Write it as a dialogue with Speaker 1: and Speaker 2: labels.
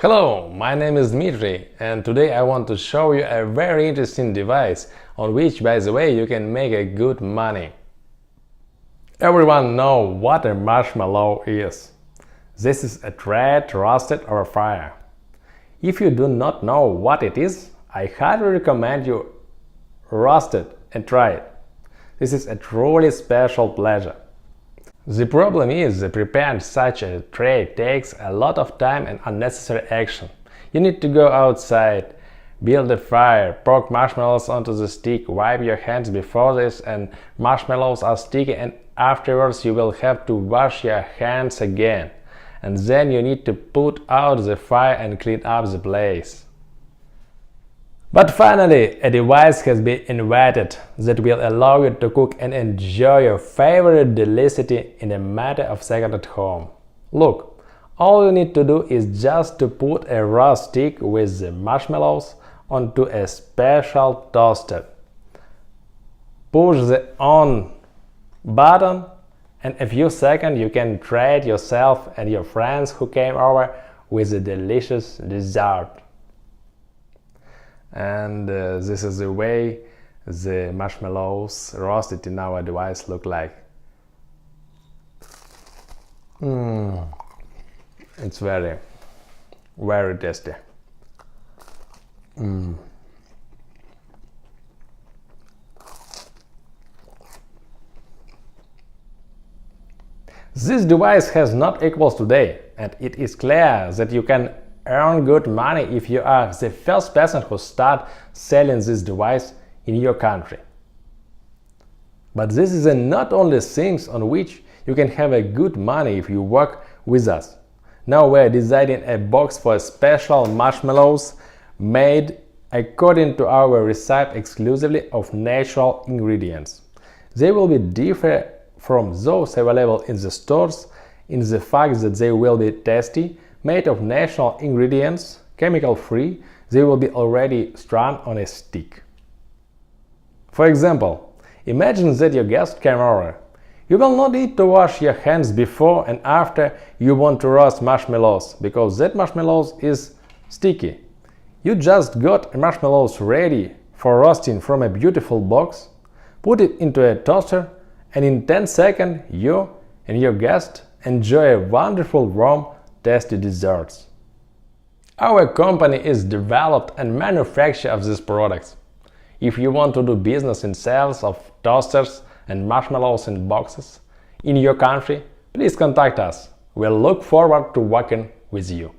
Speaker 1: Hello, my name is Dmitry, and today I want to show you a very interesting device on which, by the way, you can make a good money. Everyone knows what a marshmallow is. This is a treat roasted over fire. If you do not know what it is, I highly recommend you roast it and try it. This is a truly special pleasure. The problem is that preparing such a tray takes a lot of time and unnecessary action. You need to go outside, build a fire, poke marshmallows onto the stick, wipe your hands before this, and marshmallows are sticky, and afterwards you will have to wash your hands again. And then you need to put out the fire and clean up the place. But finally, a device has been invented that will allow you to cook and enjoy your favorite delicacy in a matter of seconds at home. Look, all you need to do is just to put a raw stick with the marshmallows onto a special toaster. Push the on button, and in a few seconds you can treat yourself and your friends who came over with a delicious dessert. And this is the way the marshmallows roasted in our device look like. It's very, very tasty. This device has not equals today, and it is clear that you can earn good money if you are the first person who start selling this device in your country. But this is not only things on which you can have a good money if you work with us. Now we are designing a box for special marshmallows made according to our recipe exclusively of natural ingredients. They will be different from those available in the stores in the fact that they will be tasty, made of natural ingredients, chemical-free. They will be already strung on a stick. For example, imagine that your guest came over. You will not need to wash your hands before and after you want to roast marshmallows, because that marshmallows is sticky. You just got marshmallows ready for roasting from a beautiful box, put it into a toaster, and in 10 seconds you and your guest enjoy a wonderful warm tasty desserts. Our company is developed and manufacture of these products. If you want to do business in sales of toasters and marshmallows in boxes in your country, please contact us. We'll look forward to working with you.